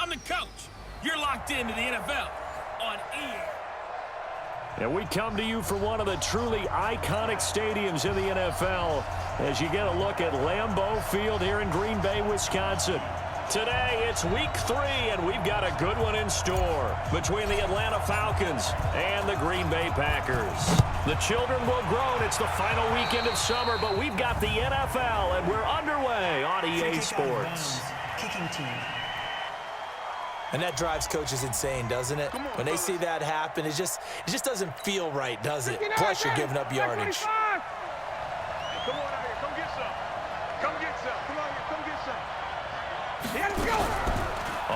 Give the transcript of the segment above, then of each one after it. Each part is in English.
I'm the coach. You're locked into the NFL on EA. And we come to you from one of the truly iconic stadiums in the NFL as you get a look at Lambeau Field here in Green Bay, Wisconsin. Today, it's week 3, and we've got a good one in store between the Atlanta Falcons and the Green Bay Packers. The children will grow, and it's the final weekend of summer, but we've got the NFL, and we're underway on EA Sports. Kicking team. And that drives coaches insane, doesn't it? When they see that happen, it just doesn't feel right, does it? Plus, you're giving up yardage. Come on out here. Come get some. Come get some. Come on here. Come get some. Let's go.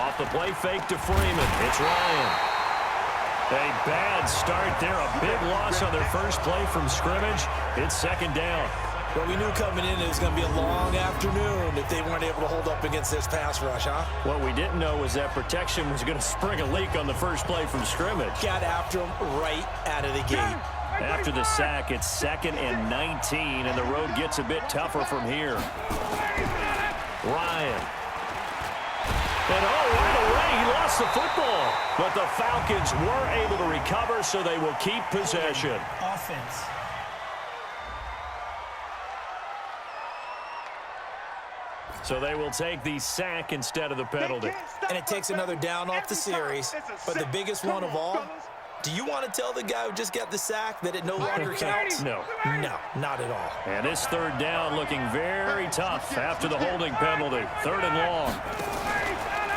Off the play fake to Freeman. It's Ryan. A bad start there. A big loss on their first play from scrimmage. It's second down. Well, we knew coming in it was going to be a long afternoon if they weren't able to hold up against this pass rush, huh? What we didn't know was that protection was going to spring a leak on the first play from scrimmage. Got after him right out of the gate. After the sack, it's 2nd and 19, and the road gets a bit tougher from here. Ryan. And right away, he lost the football. But the Falcons were able to recover, so they will keep possession. Offense. So they will take the sack instead of the penalty. And it takes another down off the series. But the biggest one of all, do you want to tell the guy who just got the sack that it no longer counts? No. No, not at all. And this third down looking very tough after the holding penalty. 3rd and long.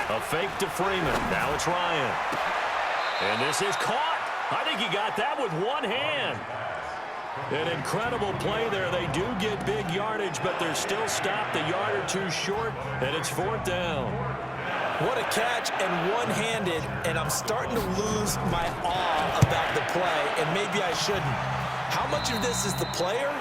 A fake to Freeman. Now it's Ryan. And this is caught. I think he got that with one hand. An incredible play there. They do get big yardage, but they're still stopped a yard or two short, and it's 4th down. What a catch and one-handed, and I'm starting to lose my awe about the play, and maybe I shouldn't. How much of this is the player?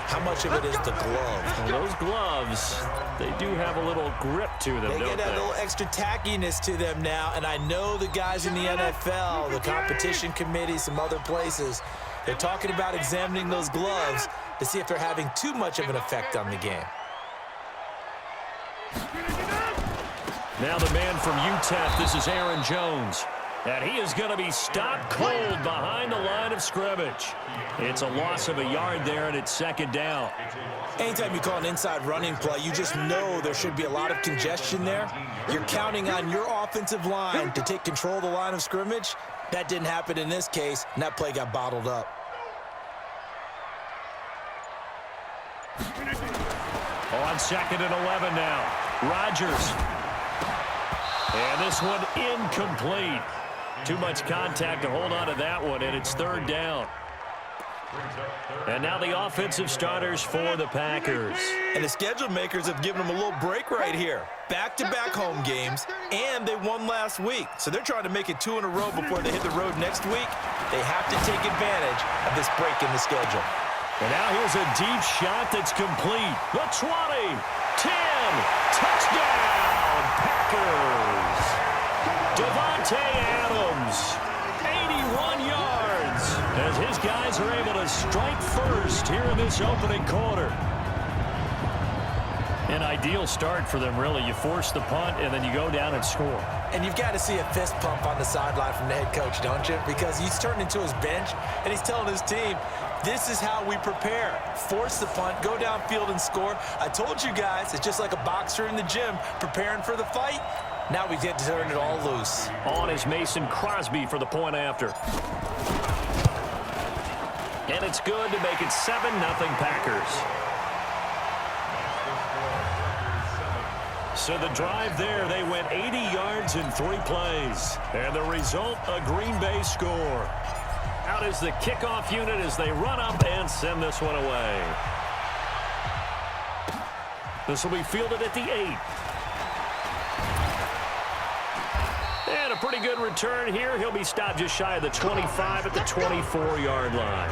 How much of it is the glove? Well, those gloves, they do have a little grip to them, They don't get a they? little extra tackiness to them now, and I know the guys in the NFL, the competition committee, some other places, they're talking about examining those gloves to see if they're having too much of an effect on the game. Now the man from UTEP, this is Aaron Jones. And he is going to be stopped cold behind the line of scrimmage. It's a loss of a yard there, and it's 2nd down. Anytime you call an inside running play, you just know there should be a lot of congestion there. You're counting on your offensive line to take control of the line of scrimmage. That didn't happen in this case, and that play got bottled up. On 2nd and 11 now. Rodgers. And this one incomplete. Too much contact to hold on to that one, and it's 3rd down. And now the offensive starters for the Packers. And the schedule makers have given them a little break right here. Back-to-back home games, and they won last week. So they're trying to make it 2 in a row before they hit the road next week. They have to take advantage of this break in the schedule. And now here's a deep shot that's complete. The 20, 10, touchdown, Packers. Devontae Adams, 81 yards, as his guys are able to strike first here in this opening quarter. An ideal start for them, really. You force the punt, and then you go down and score. And you've got to see a fist pump on the sideline from the head coach, don't you? Because he's turned into his bench, and he's telling his team, this is how we prepare. Force the punt, go downfield and score. I told you guys, it's just like a boxer in the gym preparing for the fight. Now we get to turn it all loose. On is Mason Crosby for the point after. And it's good to make it 7-0 Packers. So the drive there, they went 80 yards in 3 plays. And the result, a Green Bay score. Out is the kickoff unit as they run up and send this one away. This will be fielded at the 8. And a pretty good return here. He'll be stopped just shy of the 25 at the 24-yard line.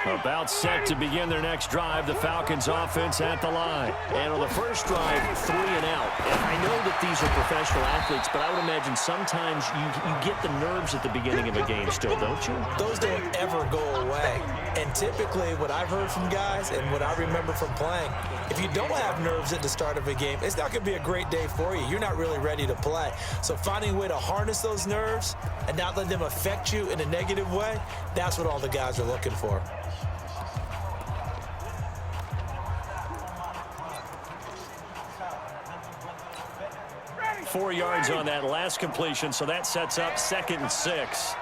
About set to begin their next drive, the Falcons offense at the line. And on the first drive, 3 and out. And I know that these are professional athletes, but I would imagine sometimes you get the nerves at the beginning of a game still, don't you? Those don't ever go away. And typically what I've heard from guys and what I remember from playing, if you don't have nerves at the start of a game, it's not going to be a great day for you. You're not really ready to play. So finding a way to harness those nerves and not let them affect you in a negative way, that's what all the guys are looking for. 4 yards on that last completion, so that sets up 2nd and 6.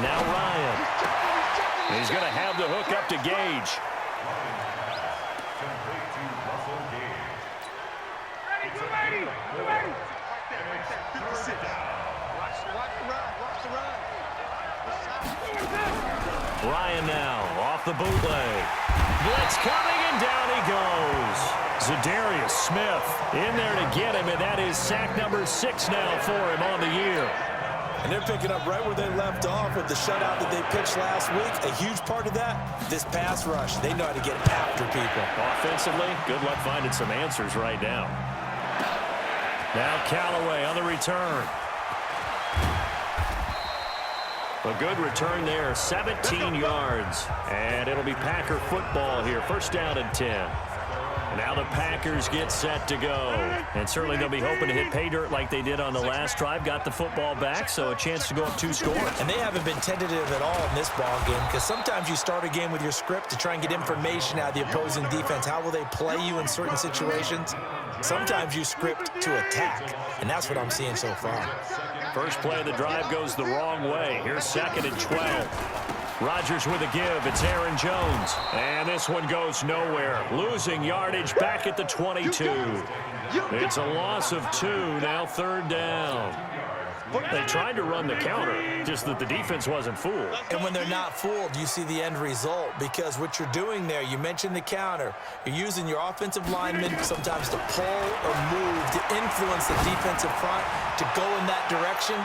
Now Ryan. He's going to have the hook up to Gage. Ryan now off the bootleg. Blitz coming, and down he goes. Zadarius Smith in there to get him, and that is sack number 6 now for him on the year. And they're picking up right where they left off with the shutout that they pitched last week. A huge part of that, this pass rush. They know how to get after people. Offensively, good luck finding some answers right now. Now Callaway on the return. A good return there, 17 yards. And it'll be Packer football here. First down and 10. Now the Packers get set to go. And certainly they'll be hoping to hit pay dirt like they did on the last drive. Got the football back, so a chance to go up 2 scores. And they haven't been tentative at all in this ball game, because sometimes you start a game with your script to try and get information out of the opposing defense. How will they play you in certain situations? Sometimes you script to attack, and that's what I'm seeing so far. First play of the drive goes the wrong way. Here's 2nd and 12. Rodgers with a give. It's Aaron Jones. And this one goes nowhere. Losing yardage back at the 22. It's a loss of 2. Now 3rd down. They tried to run the counter, just that the defense wasn't fooled. And when they're not fooled, you see the end result, because what you're doing there, you mentioned the counter. You're using your offensive linemen sometimes to pull or move to influence the defensive front to go in that direction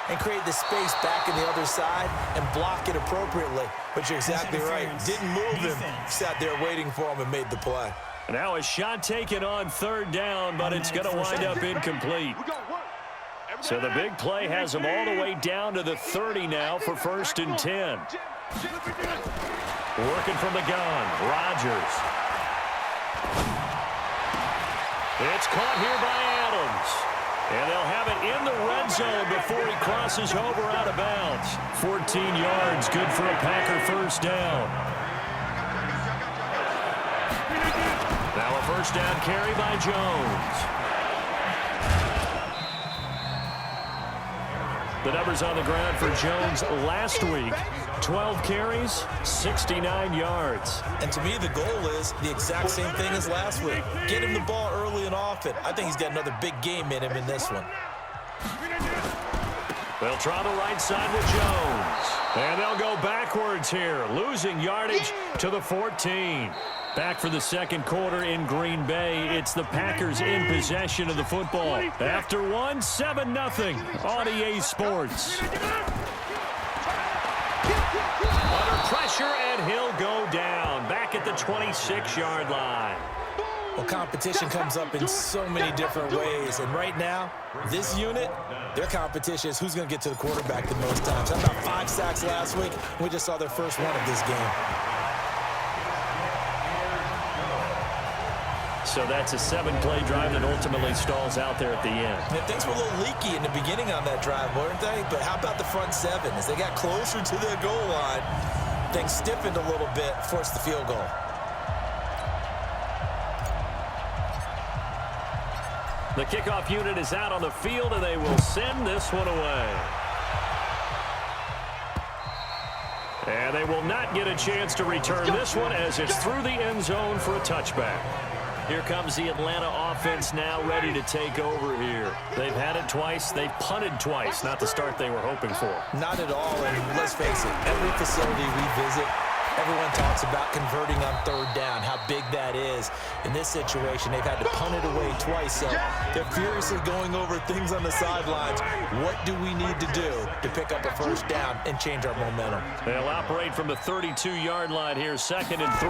and create the space back in the other side and block it appropriately. But you're exactly right. Didn't move him, sat there waiting for him and made the play. Now a shot taken on 3rd down, but it's going to wind up incomplete. So the big play has them all the way down to the 30 now for 1st and 10. Working from the gun, Rodgers. It's caught here by Adams. And they'll have it in the red zone before he crosses over out of bounds. 14 yards, good for a Packer first down. Now a first down carry by Jones. The numbers on the ground for Jones last week. 12 carries, 69 yards. And to me, the goal is the exact same thing as last week. Get him the ball early and often. I think he's got another big game in him in this one. They'll try the right side with Jones. And they'll go backwards here, losing yardage to the 14. Back for the 2nd quarter in Green Bay. It's the Packers in possession of the football. After 1, 7-0 on EA Sports. Under pressure, and he'll go down. Back at the 26-yard line. Well, competition comes up in so many different ways. And right now, this unit, their competition is who's going to get to the quarterback the most times. How about 5 sacks last week? We just saw their first one of this game. So that's a 7-play drive that ultimately stalls out there at the end. And things were a little leaky in the beginning on that drive, weren't they? But how about the front 7? As they got closer to the goal line, things stiffened a little bit, forced the field goal. The kickoff unit is out on the field, and they will send this one away. And they will not get a chance to return this one as it's through the end zone for a touchback. Here comes the Atlanta offense now ready to take over here. They've had it twice. They've punted twice. Not the start they were hoping for. Not at all, and let's face it, every facility we visit, Everyone talks about converting on third down, how big that is. In this situation, they've had to punt it away twice, so they're furiously going over things on the sidelines. What do we need to do to pick up a first down and change our momentum? They'll operate from the 32-yard line here, 2nd and 3.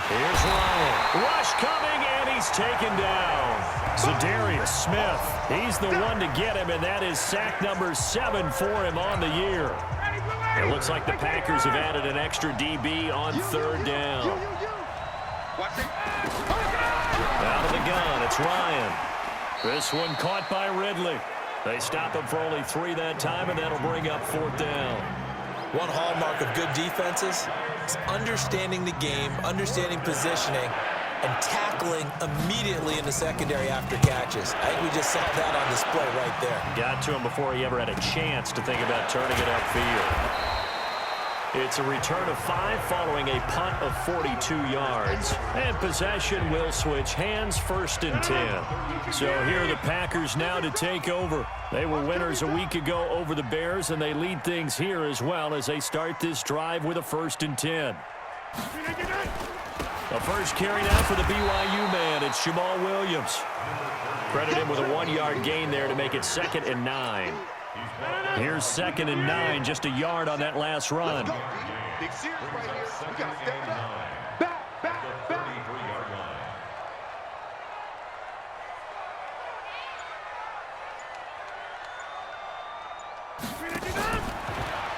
Here's Ryan. Rush coming, and he's taken down. Za'Darius Smith, he's the one to get him, and that is sack number 7 for him on the year. It looks like the Packers have added an extra DB on third down. Out of the gun, it's Ryan. This one caught by Ridley. They stop him for only 3 that time, and that'll bring up 4th down. One hallmark of good defenses is understanding the game, understanding positioning, and tackling immediately in the secondary after catches. I think we just saw that on display right there. Got to him before he ever had a chance to think about turning it upfield. It's a return of 5 following a punt of 42 yards. And possession will switch hands, 1st and 10. So here are the Packers now to take over. They were winners a week ago over the Bears, and they lead things here as well as they start this drive with a 1st and 10. The first carry now for the BYU man. It's Jamal Williams. Credit him with a 1-yard gain there to make it 2nd and 9. Here's 2nd and 9, just a yard on that last run. Big series right here. We got to step up. Back, back, back.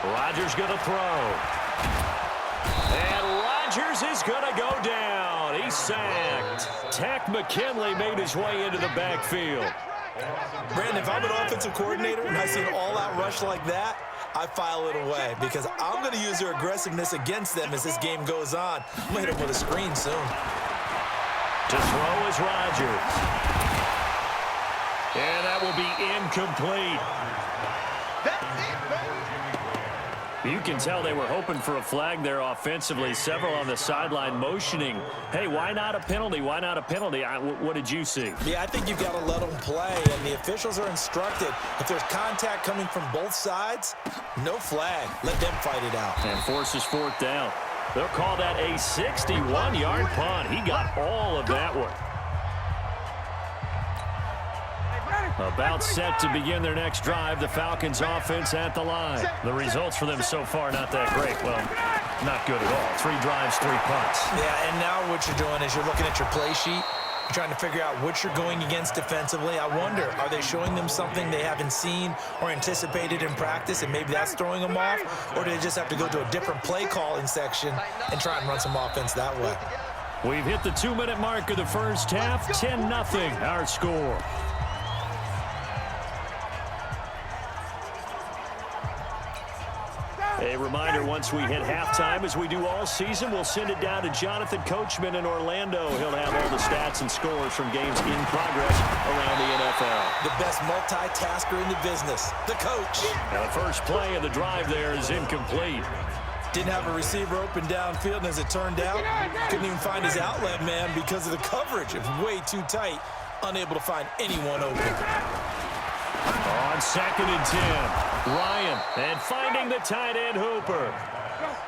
Rodgers going to throw. And Rodgers is going to go down. He's sacked. Tack McKinley made his way into the backfield. Brandon, if I'm an offensive coordinator and I see an all-out rush like that, I file it away because I'm going to use their aggressiveness against them as this game goes on. I'm going to hit them with a screen soon. To throw is Rodgers. And that will be incomplete. You can tell they were hoping for a flag there offensively. Several on the sideline motioning, hey, why not a penalty? Why not a penalty? What did you see? Yeah, I think you've got to let them play, and the officials are instructed. If there's contact coming from both sides, no flag. Let them fight it out. And forces 4th down. They'll call that a 61-yard punt. He got all of that one. About set to begin their next drive. The Falcons offense at the line. The results for them so far not that great. Well, not good at all. 3 drives, 3 punts. Yeah, and now what you're doing is you're looking at your play sheet. You're trying to figure out what you're going against defensively. I wonder, are they showing them something they haven't seen or anticipated in practice, and maybe that's throwing them off? Or do they just have to go to a different play calling section and try and run some offense that way? We've hit the 2-minute mark of the first half. 10-0 our score. A reminder, once we hit halftime, as we do all season, we'll send it down to Jonathan Coachman in Orlando. He'll have all the stats and scores from games in progress around the NFL. The best multitasker in the business, the coach. Now, the first play of the drive there is incomplete. Didn't have a receiver open downfield, and as it turned out, couldn't even find his outlet man because of the coverage. It was way too tight, unable to find anyone open. On 2nd and 10, Ryan, and finding the tight end Hooper.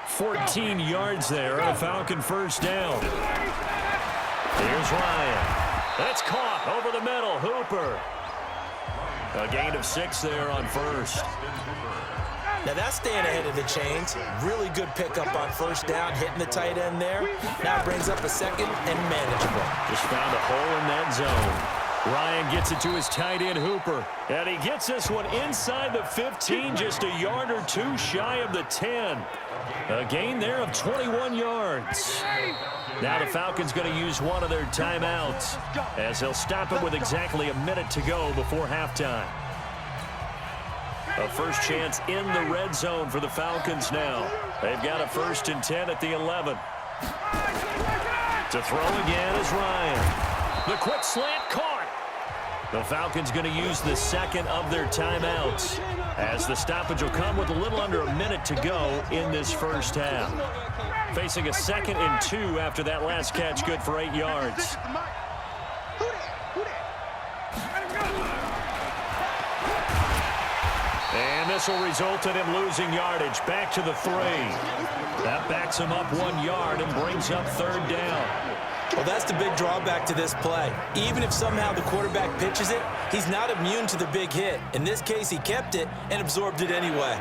14 yards there, a Falcon first down. Here's Ryan. That's caught over the middle, Hooper. A gain of 6 there on first. Now that's staying ahead of the chains. Really good pickup on first down, hitting the tight end there. Now brings up a 2nd and manageable. Just found a hole in that zone. Ryan gets it to his tight end, Hooper. And he gets this one inside the 15, just a yard or 2 shy of the 10. A gain there of 21 yards. Now the Falcons going to use one of their timeouts as they'll stop it with exactly a minute to go before halftime. A first chance in the red zone for the Falcons now. They've got a 1st and 10 at the 11. To throw again is Ryan. The quick slant caught. The Falcons going to use the 2nd of their timeouts as the stoppage will come with a little under a minute to go in this first half. Facing a 2nd and 2 after that last catch, good for 8 yards. And this will result in him losing yardage. Back to the 3. That backs him up 1 yard and brings up 3rd down. Well, that's the big drawback to this play. Even if somehow the quarterback pitches it, he's not immune to the big hit. In this case, he kept it and absorbed it anyway.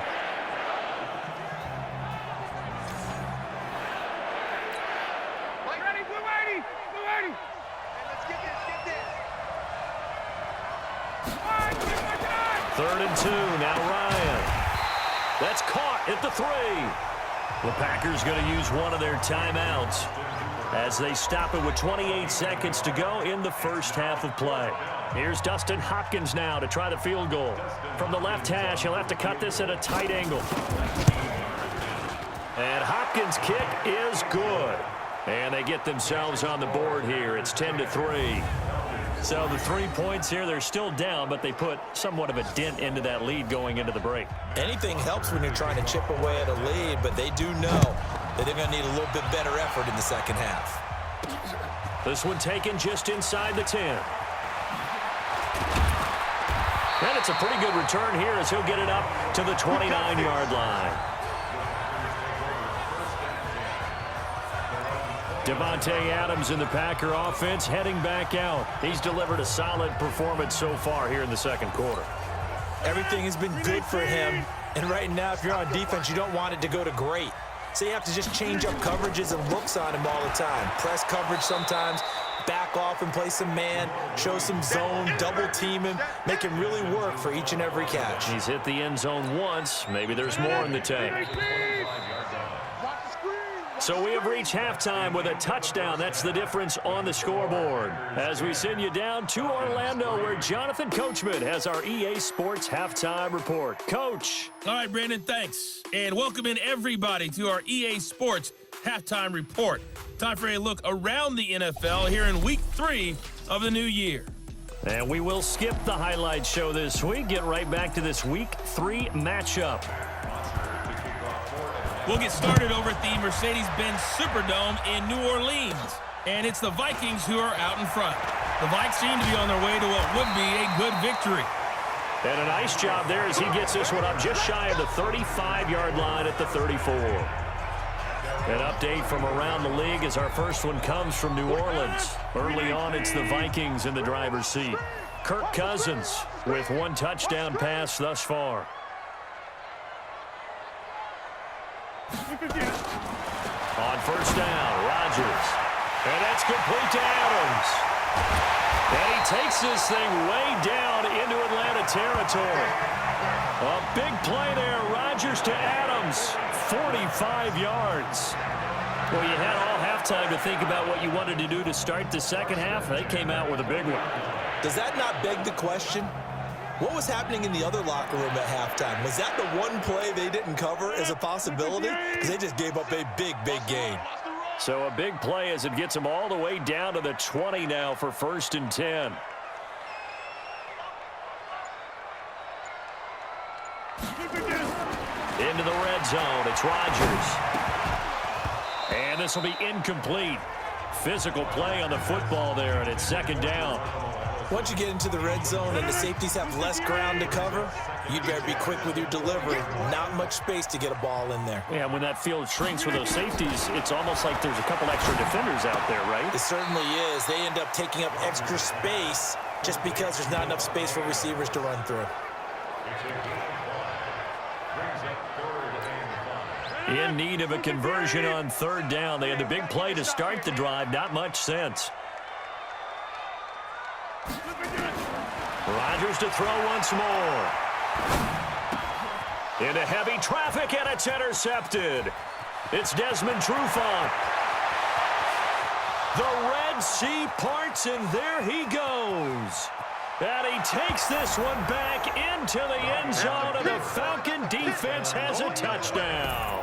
Third and 2, now Ryan. That's caught at the 3. The Packers going to use one of their timeouts as they stop it with 28 seconds to go in the first half of play. Here's Dustin Hopkins now to try the field goal. From the left hash, he'll have to cut this at a tight angle. And Hopkins' kick is good. And they get themselves on the board here. It's 10-3. So the 3 points here, they're still down, but they put somewhat of a dent into that lead going into the break. Anything helps when you're trying to chip away at a lead, but they do know that they're going to need a little bit better effort in the second half. This one taken just inside the 10. And it's a pretty good return here as he'll get it up to the 29-yard line. Devontae Adams in the Packer offense heading back out. He's delivered a solid performance so far here in the second quarter. Everything has been good for him. And right now, if you're on defense, you don't want it to go to great. So you have to just change up coverages and looks on him all the time. Press coverage sometimes, back off and play some man, show some zone, double team him, make him really work for each and every catch. He's hit the end zone once. Maybe there's more in the tank. So we have reached halftime with a touchdown. That's the difference on the scoreboard. As we send you down to Orlando, where Jonathan Coachman has our EA Sports Halftime Report. Coach. All right, Brandon, thanks. And welcome in everybody to our EA Sports Halftime Report. Time for a look around the NFL here in Week 3 of the new year. And we will skip the highlight show this week. Get right back to this Week 3 matchup. We'll get started over at the Mercedes-Benz Superdome in New Orleans. And it's the Vikings who are out in front. The Vikes seem to be on their way to what would be a good victory. And a nice job there as he gets this one up just shy of the 35-yard line at the 34. An update from around the league as our first one comes from New Orleans. Early on, it's the Vikings in the driver's seat. Kirk Cousins with 1 touchdown pass thus far. On first down, Rodgers. And that's complete to Adams. And he takes this thing way down into Atlanta territory. A big play there, Rodgers to Adams. 45 yards. Well, you had all halftime to think about what you wanted to do to start the second half. They came out with a big one. Does that not beg the question? What was happening in the other locker room at halftime? Was that the one play they didn't cover as a possibility? Because they just gave up a big, big gain. So a big play as it gets them all the way down to the 20 now for 1st and 10. Into the red zone, it's Rodgers. And this will be incomplete. Physical play on the football there, and it's 2nd down. Once you get into the red zone and the safeties have less ground to cover, you'd better be quick with your delivery. Not much space to get a ball in there. Yeah, when that field shrinks with those safeties, it's almost like there's a couple extra defenders out there, right? It certainly is. They end up taking up extra space just because there's not enough space for receivers to run through. In need of a conversion on 3rd down. They had the big play to start the drive. Not much sense. Rodgers to throw once more. Into heavy traffic, and it's intercepted. It's Desmond Trufant. The Red Sea parts, and there he goes. And he takes this one back into the end zone, and the Falcon defense has a touchdown.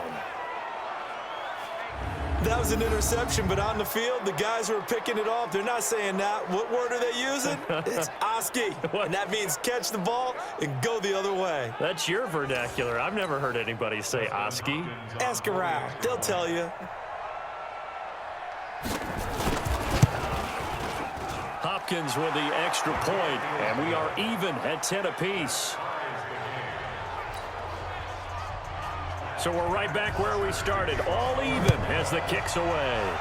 That was an interception, but on the field, the guys who are picking it off, they're not saying that. What word are they using? It's Oski, and that means catch the ball and go the other way. That's your vernacular. I've never heard anybody say Oski. Ask around. They'll tell you. Hopkins with the extra point, and we are even at 10 apiece. So we're right back where we started, all even as the kick's away.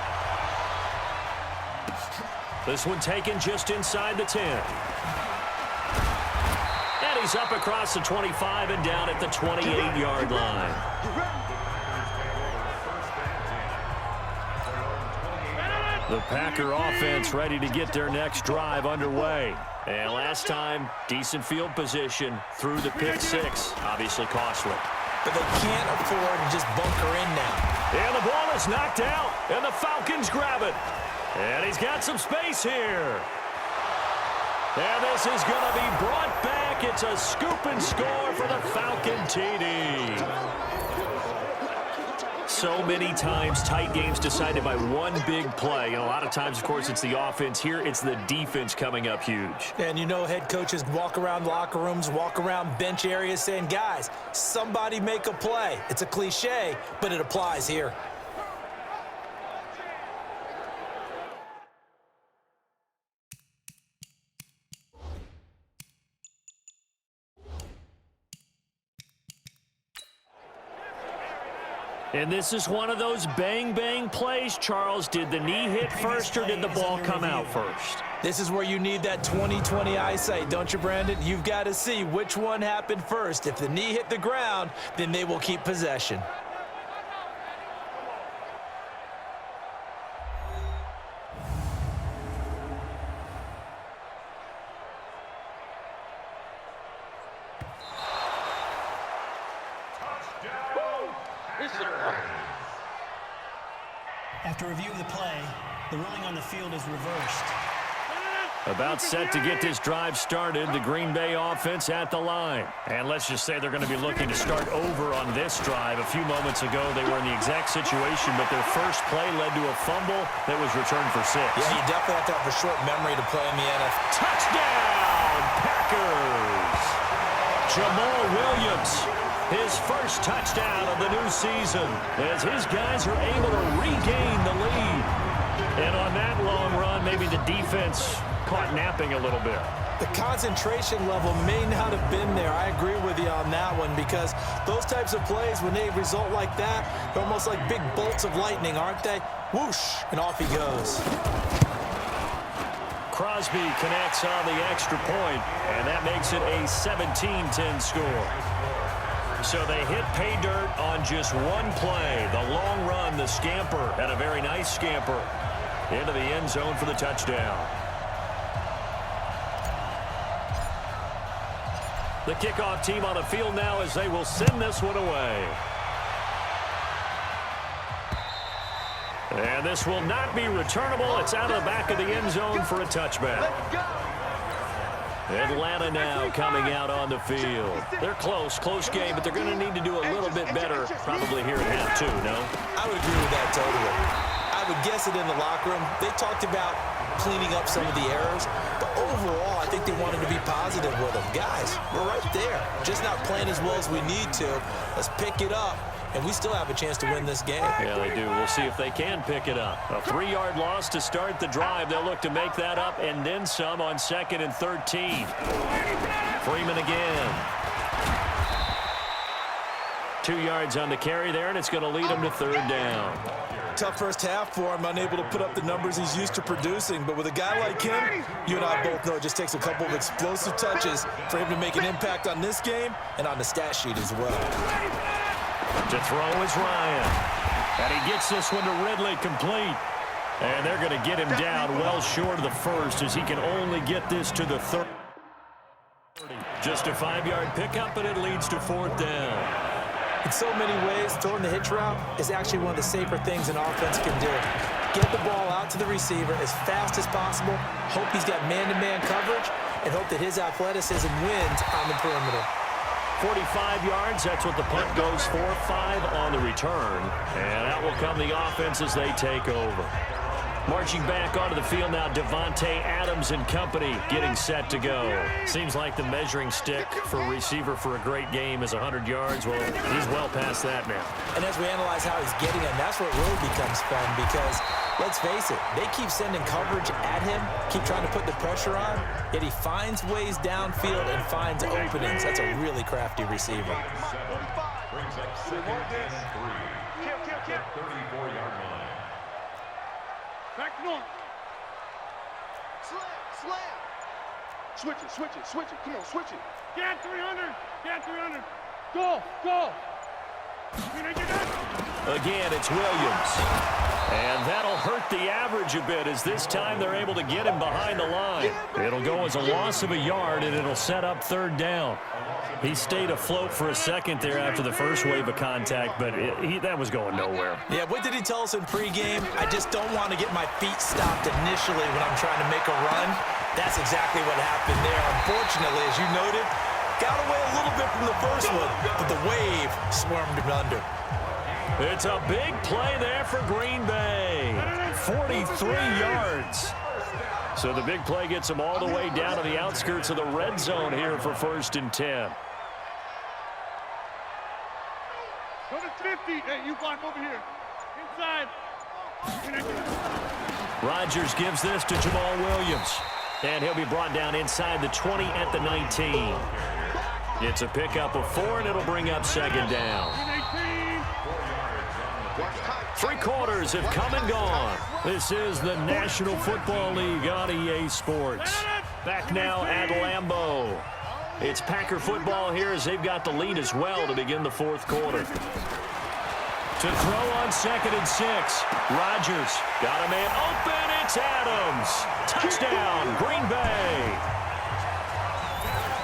This one taken just inside the 10. And he's up across the 25 and down at the 28-yard line. The Packer offense ready to get their next drive underway. And last time, decent field position through the pick six. Obviously costly. But they can't afford to just bunker in now. And the ball is knocked out, and the Falcons grab it. And he's got some space here. And this is going to be brought back. It's a scoop and score for the Falcon TD. So many times, tight games decided by one big play. And a lot of times, of course, it's the offense. Here, it's the defense coming up huge. And you know head coaches walk around locker rooms, walk around bench areas saying, guys, somebody make a play. It's a cliche, but it applies here. And this is one of those bang-bang plays, Charles. Did the knee hit first or did the ball come out first? This is where you need that 20/20 eyesight, don't you, Brandon? You've got to see which one happened first. If the knee hit the ground, then they will keep possession. After review of the play, the ruling on the field is reversed. About set to get this drive started, the Green Bay offense at the line. And let's just say they're going to be looking to start over on this drive. A few moments ago, they were in the exact situation, but their first play led to a fumble that was returned for 6. Yeah, you definitely have to have a short memory to play in the NFL. Touchdown, Packers! Jamal Williams, his first touchdown of the new season, as his guys are able to regain the lead. And on that long run, maybe the defense caught napping a little bit. The concentration level may not have been there. I agree with you on that one, because those types of plays, when they result like that, they're almost like big bolts of lightning, aren't they? Whoosh, and off he goes. Crosby connects on the extra point, and that makes it a 17-10 score. So they hit pay dirt on just one play. The long run, the scamper, and a very nice scamper into the end zone for the touchdown. The kickoff team on the field now as they will send this one away. And this will not be returnable. It's out of the back of the end zone for a touchback. Atlanta now coming out on the field. They're close game, but they're going to need to do a little bit better probably here at half 2, no? I would agree with that totally. I would guess it in the locker room. They talked about cleaning up some of the errors, but overall, I think they wanted to be positive with them. Guys, we're right there. Just not playing as well as we need to. Let's pick it up, and we still have a chance to win this game. Yeah, they do. We'll see if they can pick it up. A 3-yard loss to start the drive. They'll look to make that up and then some on 2nd and 13. Freeman again. 2 yards on the carry there, and it's going to lead him to 3rd down. Tough first half for him, unable to put up the numbers he's used to producing. But with a guy like him, you and I both know it just takes a couple of explosive touches for him to make an impact on this game and on the stat sheet as well. To throw is Ryan. And he gets this one to Ridley complete. And they're going to get him down well short of the first as he can only get this to the 30. Just a 5-yard pickup, and it leads to 4th down. In so many ways, throwing the hitch route is actually one of the safer things an offense can do. Get the ball out to the receiver as fast as possible, hope he's got man-to-man coverage, and hope that his athleticism wins on the perimeter. 45 yards, that's what the punt goes for. 5 on the return. And out will come the offense as they take over. Marching back onto the field now, Devontae Adams and company getting set to go. Seems like the measuring stick for a receiver for a great game is 100 yards. Well, he's well past that now. And as we analyze how he's getting it, that's where it really becomes fun because, let's face it, they keep sending coverage at him, keep trying to put the pressure on, yet he finds ways downfield and finds openings. That's a really crafty receiver. Kill. 34-yard line. Back north. Slam. Switch it. Come on, switch it. Get 300. Go. Again, it's Williams. And that'll hurt the average a bit as this time they're able to get him behind the line. It'll go as a loss of a yard, and it'll set up third down. He stayed afloat for a second there after the first wave of contact, but that was going nowhere. Yeah, what did he tell us in pregame? I just don't want to get my feet stopped initially when I'm trying to make a run. That's exactly what happened there. Unfortunately, as you noted, got away a little bit from the first one, but the wave swarmed him under. It's a big play there for Green Bay. 43 yards. So the big play gets them all the way down to the outskirts of the red zone here for 1st and 10. Go to 50. Hey, you block over here. Inside. Rodgers gives this to Jamal Williams. And he'll be brought down inside the 20 at the 19. It's a pickup of 4, and it'll bring up 2nd down. 3 quarters have come and gone. This is the National Football League on EA Sports. Back now at Lambeau. It's Packer football here as they've got the lead as well to begin the 4th quarter. To throw on 2nd and 6. Rodgers got a man open. It's Adams. Touchdown, Green Bay.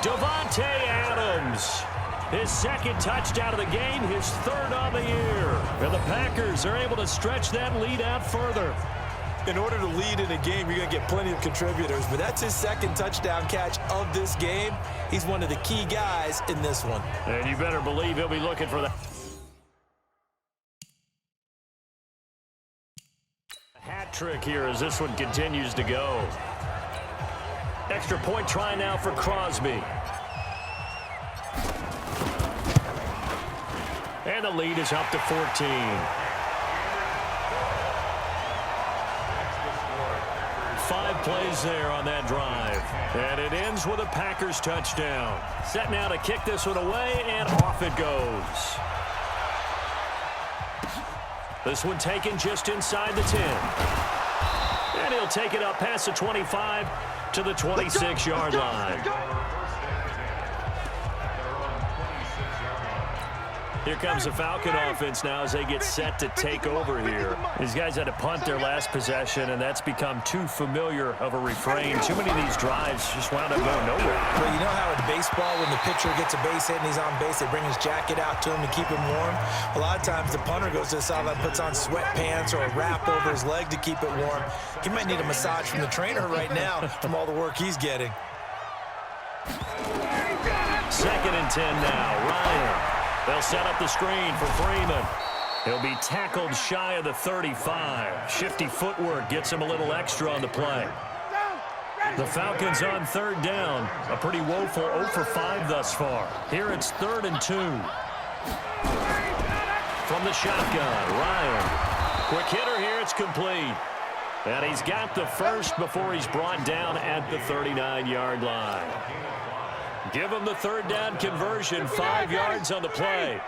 Davante Adams. His 2nd touchdown of the game, his 3rd on the year. And the Packers are able to stretch that lead out further. In order to lead in a game, you're going to get plenty of contributors, but that's his 2nd touchdown catch of this game. He's one of the key guys in this one. And you better believe he'll be looking for that. Hat trick here as this one continues to go. Extra point try now for Crosby. And the lead is up to 14. Five plays there on that drive. And it ends with a Packers touchdown. Set now to kick this one away, and off it goes. This one taken just inside the 10. And he'll take it up past the 25 to the 26-yard line. Here comes the Falcon offense now as they get set to take over here. These guys had to punt their last possession, and that's become too familiar of a refrain. Too many of these drives just wound up going nowhere. Well, you know how in baseball, when the pitcher gets a base hit and he's on base, they bring his jacket out to him to keep him warm? A lot of times the punter goes to the sideline, puts on sweatpants or a wrap over his leg to keep it warm. He might need a massage from the trainer right now from all the work he's getting. 2nd and 10 now. Ryan. They'll set up the screen for Freeman. He'll be tackled shy of the 35. Shifty footwork gets him a little extra on the play. The Falcons on 3rd down. A pretty woeful 0 for 5 thus far. Here it's 3rd and 2. From the shotgun, Ryan. Quick hitter here, it's complete. And he's got the first before he's brought down at the 39-yard line. Give him the 3rd down conversion, 5 yards on the play.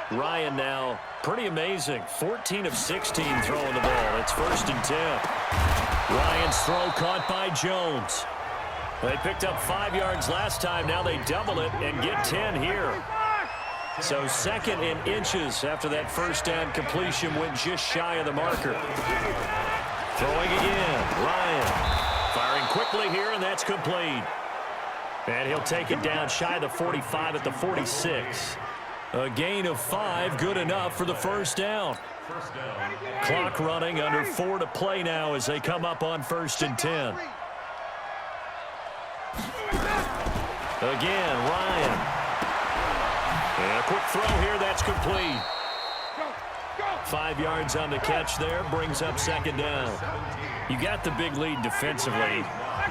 Ryan now, pretty amazing, 14 of 16 throwing the ball. It's 1st and 10. Ryan's throw caught by Jones. They picked up 5 yards last time. Now they double it and get 10 here. So 2nd and inches after that 1st down completion went just shy of the marker. Throwing again, Ryan. Firing quickly here, and that's complete. And he'll take it down shy of the 45 at the 46. A gain of 5, good enough for the 1st down. Clock running, under 4 to play now as they come up on 1st and 10. Again, Ryan. And a quick throw here, that's complete. 5 yards on the catch there, brings up 2nd down. You got the big lead defensively.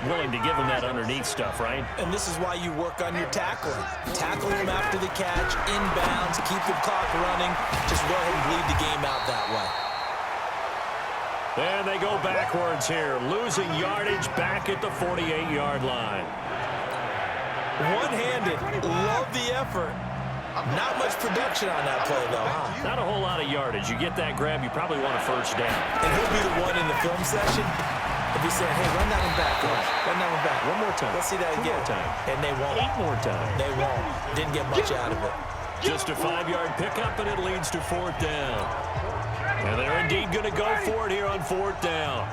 Willing to give him that underneath stuff, right? And this is why you work on your tackling. Tackle him after the catch, inbounds, keep the clock running. Just go ahead and bleed the game out that way. And they go backwards here, losing yardage back at the 48-yard line. One-handed, love the effort. Not much production on that play, though, huh? Not a whole lot of yardage. You get that grab, you probably want a first down. And he'll be the one in the film session. He'll be saying, hey, run that one back, coach. Run that one back. One more time. Let's see that again. One more time. And they won't. 8 more times. They won't. Didn't get much out of it. Just a 5-yard pickup, and it leads to 4th down. And they're indeed going to go for it here on 4th down.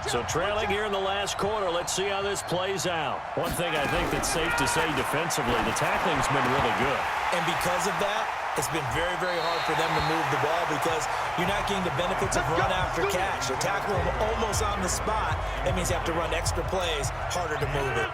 So trailing here in the last quarter, let's see how this plays out. One thing I think that's safe to say defensively, the tackling's been really good. And because of that, it's been very, very hard for them to move the ball because you're not getting the benefits of run after catch. You're tackling them almost on the spot. That means you have to run extra plays, harder to move it.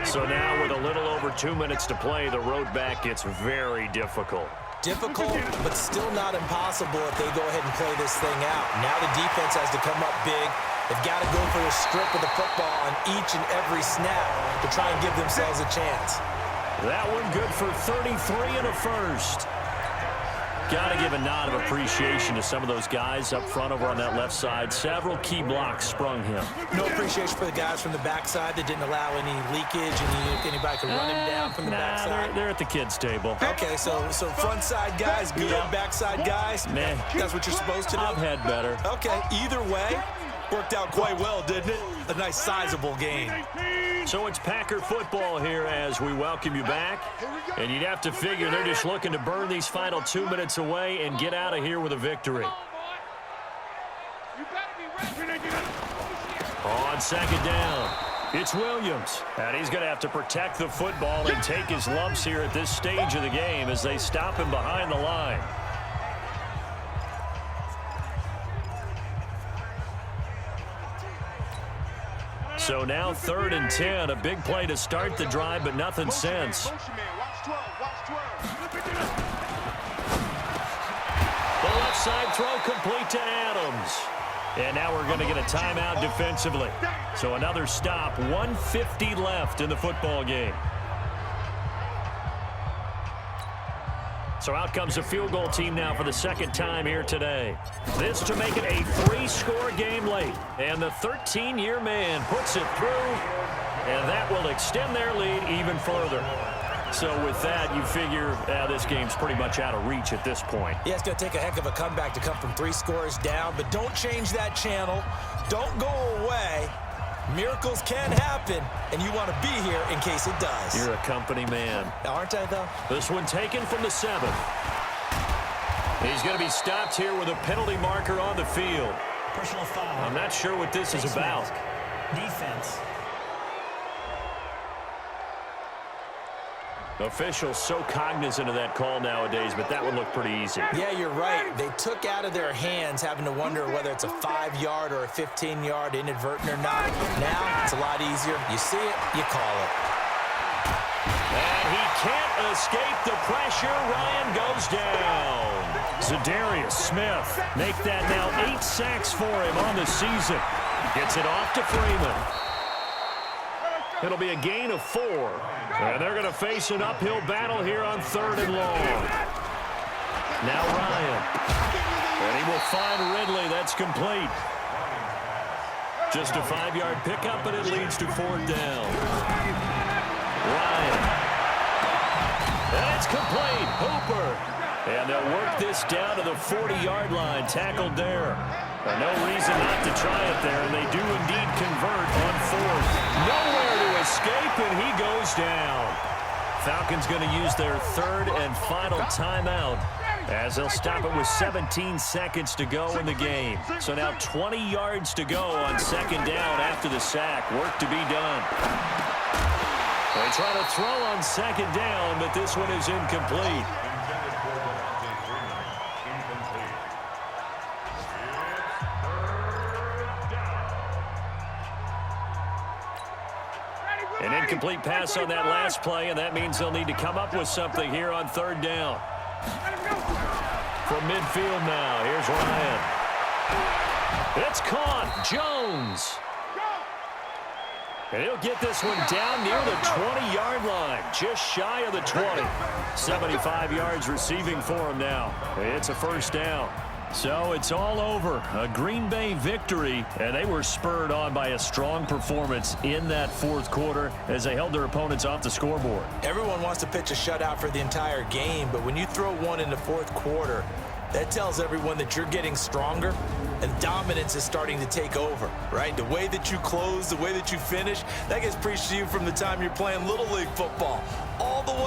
So now with a little over 2 minutes to play, the road back gets very difficult. Difficult, but still not impossible if they go ahead and play this thing out. Now the defense has to come up big. They've got to go for a strip of the football on each and every snap to try and give themselves a chance. That one good for 33 and a first. Got to give a nod of appreciation to some of those guys up front over on that left side. Several key blocks sprung him. No appreciation for the guys from the backside that didn't allow any leakage and anybody could run him down from the backside. They're at the kids' table. Okay, so front side guys good, backside guys, Meh. That's what you're supposed to do? I've had better. Okay, either way, worked out quite well, didn't it? A nice sizable gain. So it's Packer football here as we welcome you back. And you'd have to figure they're just looking to burn these final 2 minutes away and get out of here with a victory. On 2nd down, it's Williams. And he's going to have to protect the football and take his lumps here at this stage of the game as they stop him behind the line. So now 3rd and 10, a big play to start the drive, but nothing since. The left side throw complete to Adams. And now we're going to get a timeout defensively. So another stop, 1:50 left in the football game. So out comes the field goal team now for the 2nd time here today. This to make it a 3-score game late. And the 13-year man puts it through, and that will extend their lead even further. So with that, you figure this game's pretty much out of reach at this point. Yeah, it's going to take a heck of a comeback to come from 3 scores down, but don't change that channel. Don't go away. Miracles can happen, and you want to be here in case it does. You're a company man. Aren't I, though? This one taken from the 7th. He's going to be stopped here with a penalty marker on the field. Personal foul. I'm not sure what this is about. Defense. Officials so cognizant of that call nowadays, but that would look pretty easy. Yeah, you're right. They took out of their hands having to wonder whether it's a 5-yard or a 15-yard inadvertent or not. Now, it's a lot easier. You see it, you call it. And he can't escape the pressure. Ryan goes down. Zadarius Smith make that now 8 sacks for him on the season. Gets it off to Freeman. It'll be a gain of 4. And they're going to face an uphill battle here on 3rd and long. Now Ryan. And he will find Ridley. That's complete. Just a 5-yard pickup, and it leads to 4th down. Ryan. And it's complete. Hooper. And they'll work this down to the 40-yard line. Tackled there. No reason not to try it there, and they do indeed convert on 4th. Nowhere to escape, and he goes down. Falcons going to use their 3rd and final timeout as they'll stop it with 17 seconds to go in the game. So now 20 yards to go on 2nd down after the sack. Work to be done. They try to throw on 2nd down, but this one is incomplete. An incomplete pass on that last play, and that means they'll need to come up with something here on 3rd down. From midfield now, here's Ryan. It's caught. Jones. And he'll get this one down near the 20-yard line, just shy of the 20. 75 yards receiving for him now. It's a 1st down. So it's all over. A Green Bay victory, and they were spurred on by a strong performance in that fourth quarter as they held their opponents off the scoreboard. Everyone wants to pitch a shutout for the entire game, but when you throw one in the fourth quarter, that tells everyone that you're getting stronger and dominance is starting to take over, right? The way that you close, the way that you finish, that gets preached to you from the time you're playing Little League football all the way